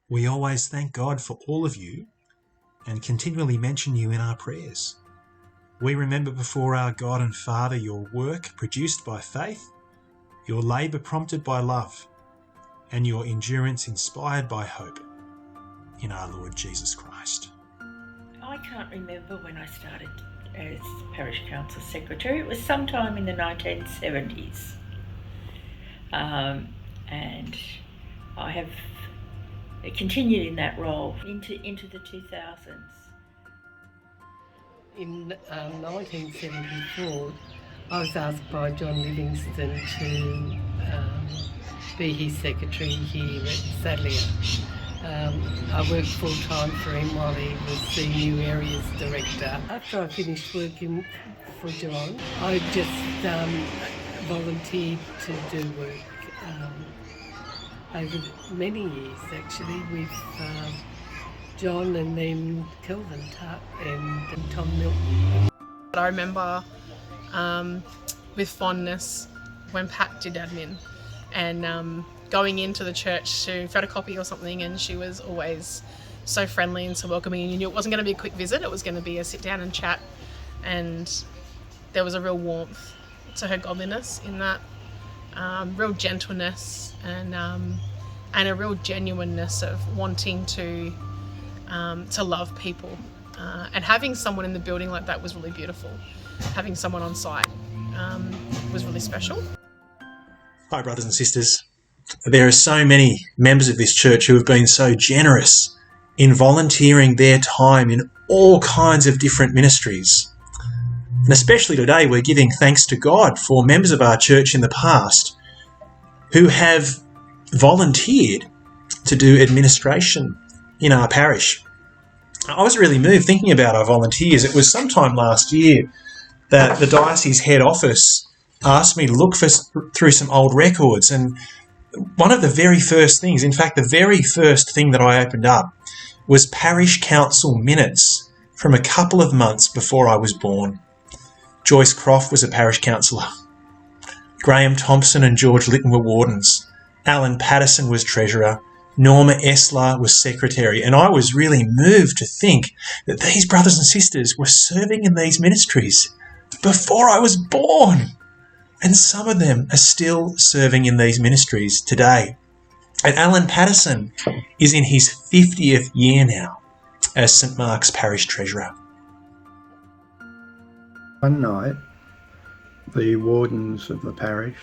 We always thank God for all of you and continually mention you in our prayers. We remember before our God and Father your work produced by faith, your labour prompted by love, and your endurance inspired by hope in our Lord Jesus Christ. I can't remember when I started as Parish Council Secretary. It was sometime in the 1970s. And I have continued in that role into the 2000s. In 1974, I was asked by John Livingston to be his secretary here at Sadleir. I worked full-time for him while he was the new areas director. After I finished working for John, I just volunteered to do work over many years actually with John and then Kelvin Tuck and Tom Milton. I remember with fondness when Pat did admin and going into the church to photocopy or something, and she was always so friendly and so welcoming, and you knew it wasn't going to be a quick visit, it was going to be a sit down and chat, and there was a real warmth to her godliness in that, real gentleness and a real genuineness of wanting to love people, and having someone in the building like that was really beautiful. Having someone on site was really special. Hi brothers and sisters. There are so many members of this church who have been so generous in volunteering their time in all kinds of different ministries. And especially today, we're giving thanks to God for members of our church in the past who have volunteered to do administration in our parish. I was really moved thinking about our volunteers. It was sometime last year that the diocese head office asked me to look through some old records, and one of the very first things, in fact the very first thing that I opened up, was parish council minutes from a couple of months before I was born. Joyce Croft was a parish councillor. Graham Thompson and George Litton were wardens. Alan Patterson was treasurer. Norma Esler was secretary. And I was really moved to think that these brothers and sisters were serving in these ministries before I was born. And some of them are still serving in these ministries today. And Alan Patterson is in his 50th year now as St Mark's Parish Treasurer. One night, the wardens of the parish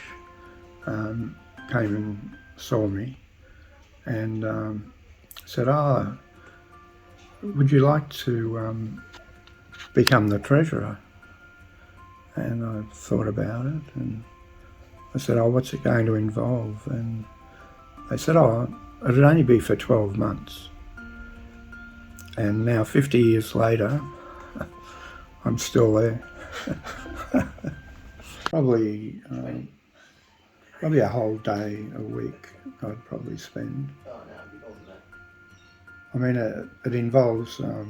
came and saw me and said, would you like to become the treasurer? And I thought about it and I said, what's it going to involve? And they said, it'd only be for 12 months. And now 50 years later, I'm still there. Probably a whole day a week I'd probably spend. I mean, it involves a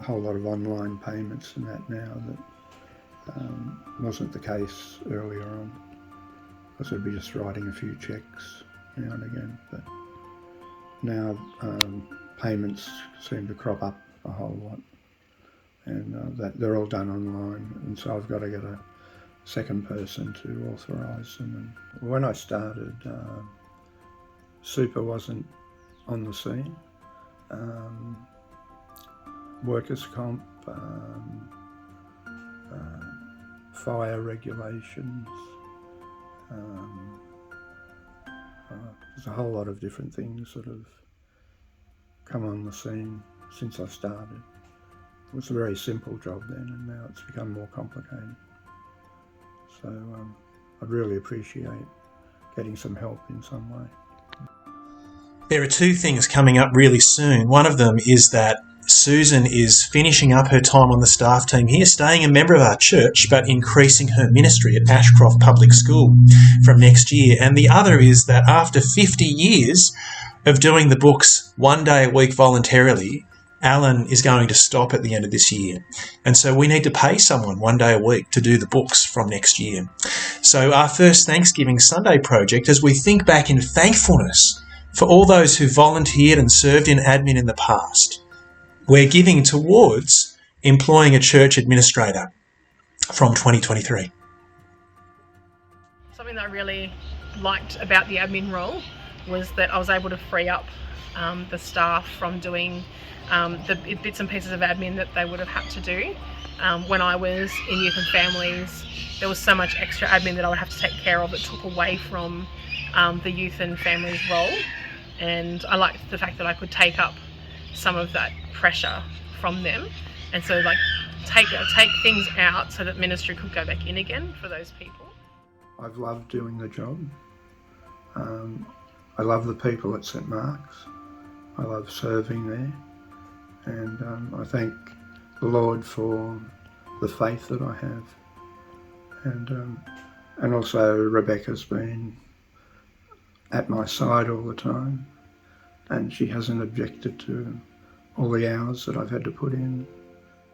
whole lot of online payments and that now that wasn't the case earlier on, because I'd be just writing a few checks now and again, but now payments seem to crop up a whole lot, and that they're all done online, and so I've got to get a second person to authorise them. And when I started, super wasn't on the scene. Workers' comp, fire regulations, there's a whole lot of different things that have come on the scene since I started. It was a very simple job then, and now it's become more complicated. So I'd really appreciate getting some help in some way. There are two things coming up really soon. One of them is that Susan is finishing up her time on the staff team here, staying a member of our church, but increasing her ministry at Ashcroft Public School from next year. And the other is that after 50 years of doing the books one day a week voluntarily, Alan is going to stop at the end of this year. And so we need to pay someone one day a week to do the books from next year. So our first Thanksgiving Sunday project, as we think back in thankfulness For all those who volunteered and served in admin in the past, we're giving towards employing a church administrator from 2023. Something that I really liked about the admin role was that I was able to free up the staff from doing the bits and pieces of admin that they would have had to do. When I was in youth and families, there was so much extra admin that I would have to take care of that took away from the youth and families role, and I liked the fact that I could take up some of that pressure from them, and so like take things out so that ministry could go back in again for those people. I've loved doing the job. I love the people at St Mark's. I love serving there, and I thank the Lord for the faith that I have, and also Rebecca's been at my side all the time, and she hasn't objected to all the hours that I've had to put in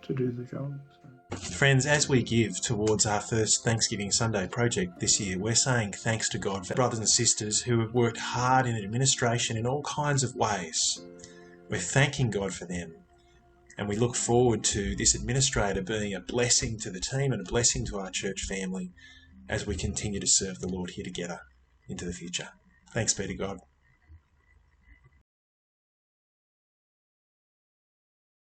to do the job. Friends, as we give towards our first Thanksgiving Sunday project this year, we're saying thanks to God for brothers and sisters who have worked hard in administration in all kinds of ways. We're thanking God for them, and we look forward to this administrator being a blessing to the team and a blessing to our church family as we continue to serve the Lord here together into the future. Thanks be to God.